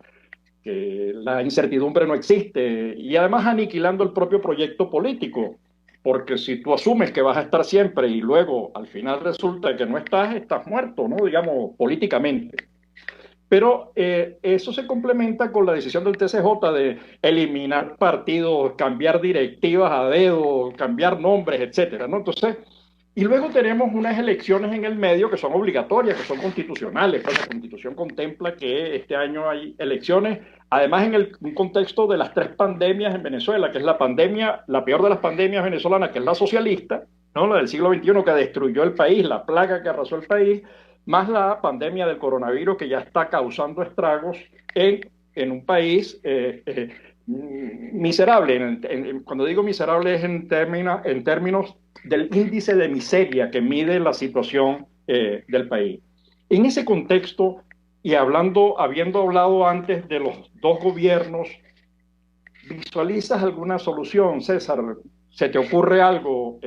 S3: la incertidumbre no existe, y además aniquilando el propio proyecto político. Porque si tú asumes que vas a estar siempre y luego al final resulta que no estás muerto, ¿no? Digamos, políticamente. Pero eso se complementa con la decisión del TCJ de eliminar partidos, cambiar directivas a dedo, cambiar nombres, etcétera, ¿no? Entonces, y luego tenemos unas elecciones en el medio que son obligatorias, que son constitucionales. Pues la Constitución contempla que este año hay elecciones, además en un contexto de las 3 pandemias en Venezuela, que es la pandemia, la peor de las pandemias venezolanas, que es la socialista, ¿no? La del siglo XXI, que destruyó el país, la plaga que arrasó el país, más la pandemia del coronavirus que ya está causando estragos en un país miserable. Cuando digo miserable es en términos del índice de miseria que mide la situación del país. En ese contexto, y habiendo hablado antes de los 2 gobiernos, ¿visualizas alguna solución, César? ¿Se te ocurre algo?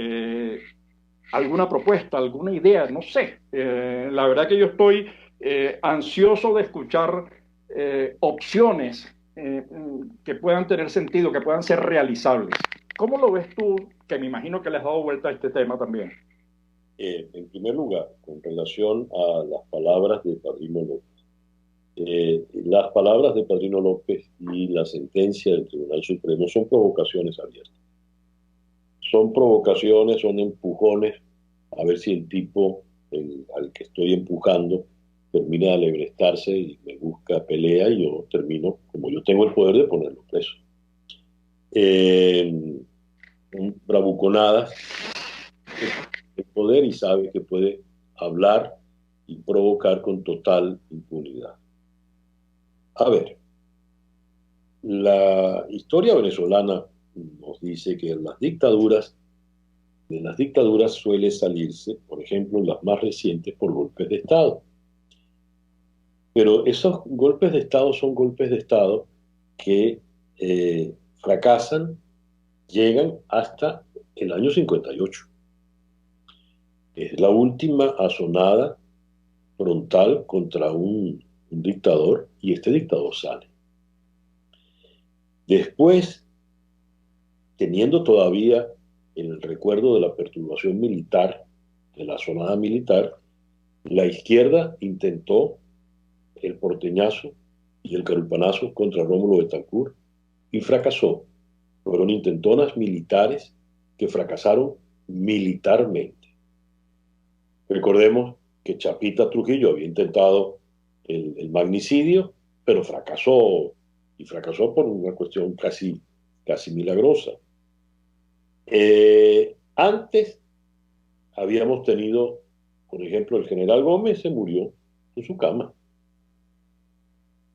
S3: ¿Alguna propuesta, alguna idea? No sé. La verdad que yo estoy ansioso de escuchar opciones que puedan tener sentido, que puedan ser realizables. ¿Cómo lo ves tú, que me imagino que le has dado vuelta a este tema también?
S4: En primer lugar, con relación a las palabras de Padrino López. Las palabras de Padrino López y la sentencia del Tribunal Supremo son provocaciones abiertas. Son provocaciones, son empujones, a ver si el tipo al que estoy empujando termina de alebrestarse y me busca pelea y yo termino, como yo tengo el poder, de ponerlo preso. Bravuconadas, el poder, y sabe que puede hablar y provocar con total impunidad. A ver, la historia venezolana nos dice que en las dictaduras de las dictaduras suele salirse, por ejemplo, las más recientes, por golpes de Estado. Pero esos golpes de Estado son golpes de Estado que fracasan, llegan hasta el año 58. Es la última asonada frontal contra un dictador, y este dictador sale. Después, teniendo todavía el recuerdo de la perturbación militar, de la asonada militar, la izquierda intentó el porteñazo y el carupanazo contra Rómulo Betancourt y fracasó. Fueron intentonas militares que fracasaron militarmente. Recordemos que Chapita Trujillo había intentado el magnicidio, pero fracasó, y fracasó por una cuestión casi milagrosa. Antes habíamos tenido, por ejemplo, el general Gómez se murió en su cama.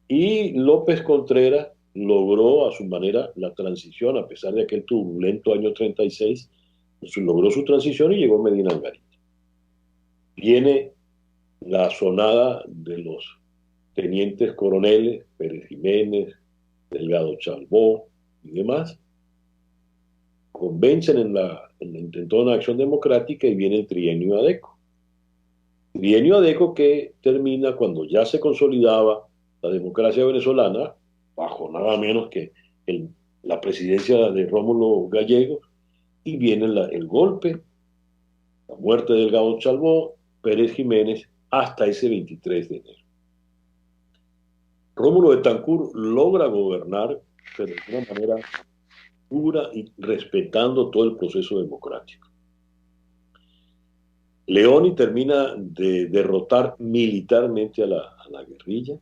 S4: Y López Contreras logró a su manera la transición, a pesar de aquel turbulento año 36, logró su transición y llegó Medina Angarita. Viene la sonada de los tenientes coroneles, Pérez Jiménez, Delgado Chalbó y demás, convencen en la intentona Acción Democrática y viene el trienio Adeco. Trienio Adeco que termina cuando ya se consolidaba la democracia venezolana, bajo nada menos que la presidencia de Rómulo Gallegos, y viene el golpe, la muerte de Delgado Chalbó, Pérez Jiménez, hasta ese 23 de enero. Rómulo Betancourt logra gobernar, pero de una manera dura y respetando todo el proceso democrático. Leoni termina de derrotar militarmente a la guerrilla,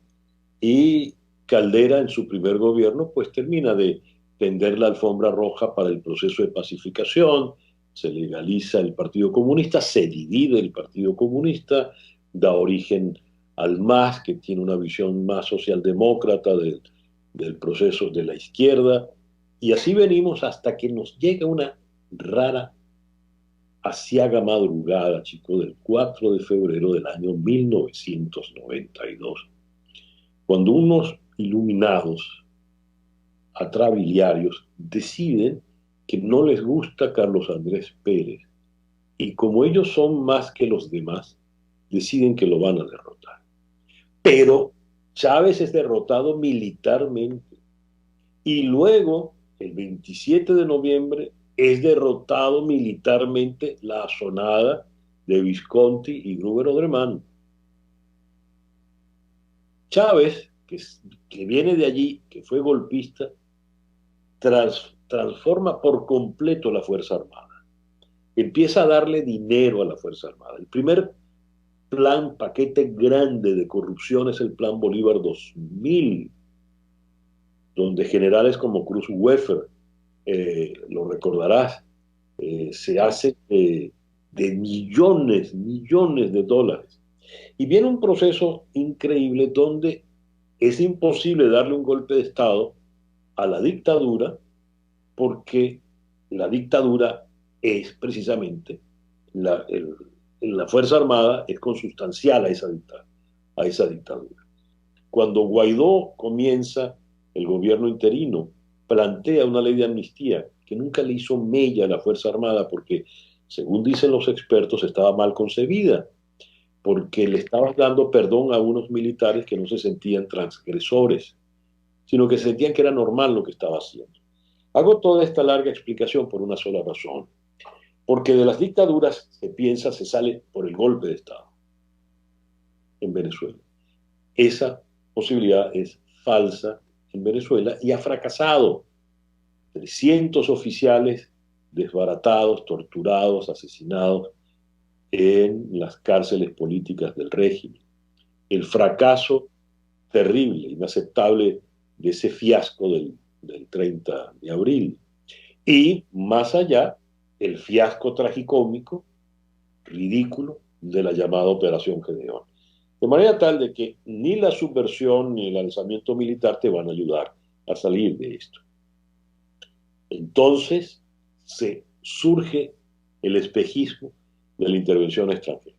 S4: y Caldera en su primer gobierno pues termina de tender la alfombra roja para el proceso de pacificación, se legaliza el Partido Comunista, se divide el Partido Comunista, da origen al MAS, que tiene una visión más socialdemócrata del proceso de la izquierda, y así venimos hasta que nos llega una rara aciaga madrugada, chico, del 4 de febrero del año 1992, cuando unos iluminados atrabiliarios deciden que no les gusta Carlos Andrés Pérez, y como ellos son más que los demás, deciden que lo van a derrotar. Pero Chávez es derrotado militarmente, y luego, el 27 de noviembre, es derrotado militarmente la asonada de Visconti y Gruber Odremán. Chávez, que viene de allí, que fue golpista, transforma por completo la Fuerza Armada. Empieza a darle dinero a la Fuerza Armada. El primer paquete grande de corrupción es el Plan Bolívar 2000, donde generales como Cruz Weffer, lo recordarás, se hace de millones de dólares. Y viene un proceso increíble donde es imposible darle un golpe de Estado a la dictadura, porque la dictadura es precisamente la Fuerza Armada es consustancial a esa dictadura. Cuando Guaidó comienza el gobierno interino, plantea una ley de amnistía que nunca le hizo mella a la Fuerza Armada porque, según dicen los expertos, estaba mal concebida, porque le estaban dando perdón a unos militares que no se sentían transgresores, sino que sentían que era normal lo que estaba haciendo. Hago toda esta larga explicación por una sola razón, porque de las dictaduras se sale por el golpe de Estado en Venezuela. Esa posibilidad es falsa en Venezuela y ha fracasado. 300 oficiales desbaratados, torturados, asesinados en las cárceles políticas del régimen. El fracaso terrible, inaceptable de ese fiasco del 30 de abril. Y más allá, el fiasco tragicómico, ridículo, de la llamada Operación Gedeón. De manera tal de que ni la subversión ni el alzamiento militar te van a ayudar a salir de esto. Entonces surge el espejismo de la intervención extranjera.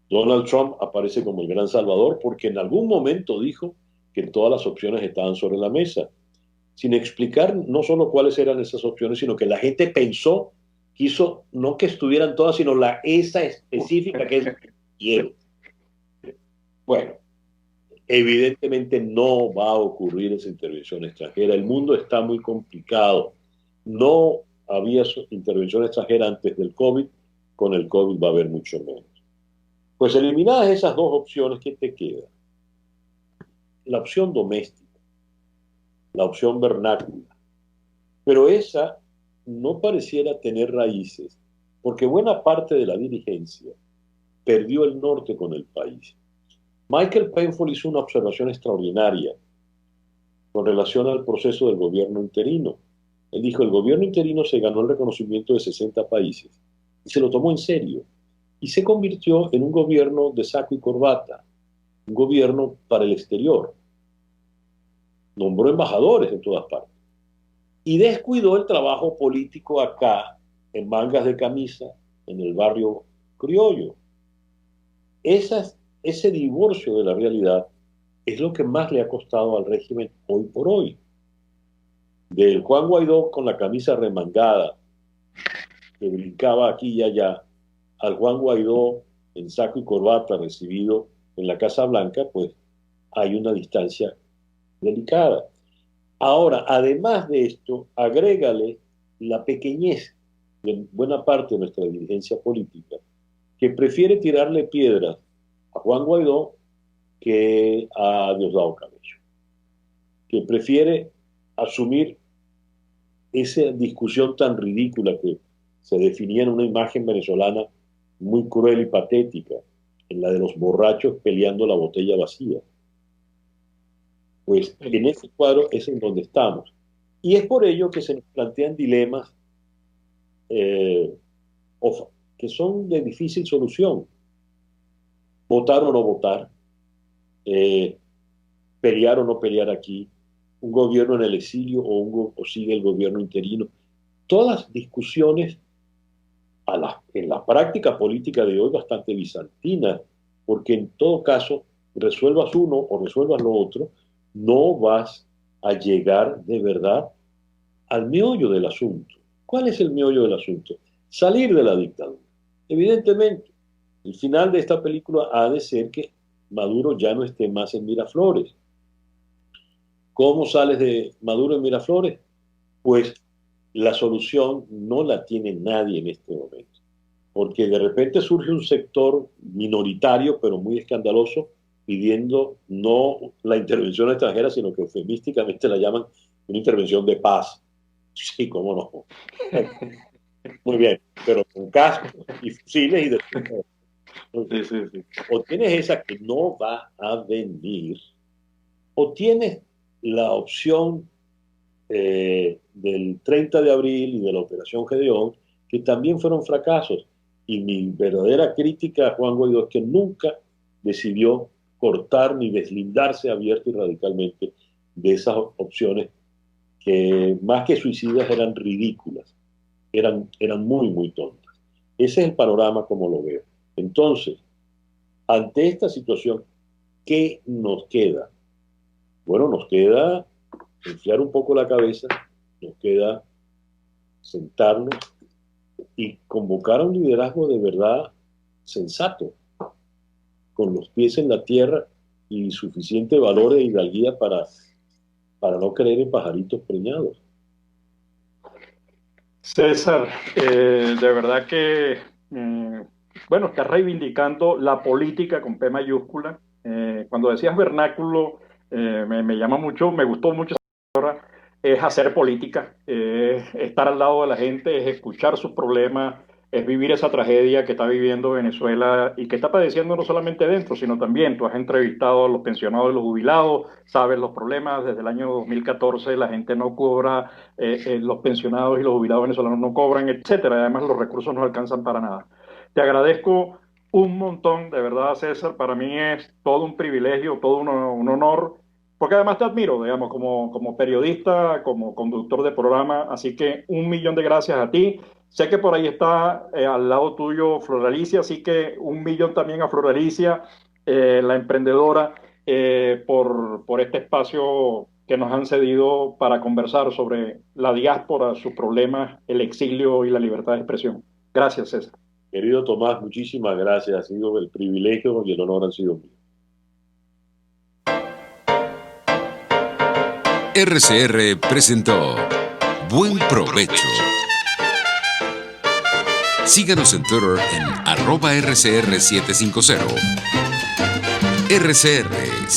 S4: Donald Trump aparece como el gran salvador porque en algún momento dijo que todas las opciones estaban sobre la mesa, sin explicar no solo cuáles eran esas opciones, sino que la gente pensó, quiso no que estuvieran todas, sino esa específica que es quiero. Bueno, evidentemente no va a ocurrir esa intervención extranjera. El mundo está muy complicado. No había intervención extranjera antes del COVID. Con el COVID va a haber mucho menos. Pues eliminadas esas dos opciones, ¿qué te queda? La opción doméstica, la opción vernácula. Pero esa no pareciera tener raíces, porque buena parte de la dirigencia perdió el norte con el país. Michael Penfold hizo una observación extraordinaria con relación al proceso del gobierno interino. Él dijo, el gobierno interino se ganó el reconocimiento de 60 países y se lo tomó en serio y se convirtió en un gobierno de saco y corbata, un gobierno para el exterior. Nombró embajadores en todas partes y descuidó el trabajo político acá, en mangas de camisa, en el barrio criollo. Ese divorcio de la realidad es lo que más le ha costado al régimen hoy por hoy. Del Juan Guaidó con la camisa remangada, que brincaba aquí y allá, al Juan Guaidó en saco y corbata recibido en la Casa Blanca, pues hay una distancia delicada. Ahora, además de esto, agrégale la pequeñez de buena parte de nuestra dirigencia política, que prefiere tirarle piedras a Juan Guaidó que a Diosdado Cabello, que prefiere asumir esa discusión tan ridícula que se definía en una imagen venezolana muy cruel y patética, en la de los borrachos peleando la botella vacía. Pues en ese cuadro es en donde estamos. Y es por ello que se nos plantean dilemas que son de difícil solución. Votar o no votar, pelear o no pelear aquí, un gobierno en el exilio o sigue el gobierno interino. Todas discusiones en la práctica política de hoy bastante bizantina, porque en todo caso, resuelvas uno o resuelvas lo otro, no vas a llegar de verdad al meollo del asunto. ¿Cuál es el meollo del asunto? Salir de la dictadura. Evidentemente, el final de esta película ha de ser que Maduro ya no esté más en Miraflores. ¿Cómo sales de Maduro en Miraflores? Pues la solución no la tiene nadie en este momento, porque de repente surge un sector minoritario, pero muy escandaloso, pidiendo no la intervención extranjera, sino que eufemísticamente la llaman una intervención de paz. Sí, cómo no. Muy bien, pero con cascos y fusiles y de... Sí. O tienes esa que no va a venir, o tienes la opción del 30 de abril y de la Operación Gedeón, que también fueron fracasos. Y mi verdadera crítica a Juan Guaidó es que nunca decidió cortar ni deslindarse abierto y radicalmente de esas opciones que más que suicidas eran ridículas, eran muy, muy tontas. Ese es el panorama como lo veo. Entonces, ante esta situación, ¿qué nos queda? Bueno, nos queda enfriar un poco la cabeza, nos queda sentarnos y convocar a un liderazgo de verdad sensato, con los pies en la tierra y suficiente valor e hidalguía para no creer en pajaritos preñados.
S3: César, de verdad que, bueno, estás reivindicando la política con P mayúscula. Cuando decías vernáculo, me llama mucho, me gustó mucho esa palabra, es hacer política, es estar al lado de la gente, es escuchar sus problemas, es vivir esa tragedia que está viviendo Venezuela y que está padeciendo no solamente dentro, sino también. Tú has entrevistado a los pensionados y los jubilados, sabes los problemas. Desde el año 2014 la gente no cobra, los pensionados y los jubilados venezolanos no cobran, etcétera. Además, los recursos no alcanzan para nada. Te agradezco un montón, de verdad, César. Para mí es todo un privilegio, todo un honor, porque además te admiro, digamos, como periodista, como conductor de programa. Así que 1.000.000 de gracias a ti Sé que por ahí está al lado tuyo Floralicia, así que 1 millón también a Floralicia, la emprendedora, por este espacio que nos han cedido para conversar sobre la diáspora, sus problemas, el exilio y la libertad de expresión. Gracias, César.
S4: Querido Tomás, muchísimas gracias. Ha sido el privilegio y el honor han sido míos.
S2: RCR presentó Buen Provecho. Síganos en Twitter en @RCR750. RCR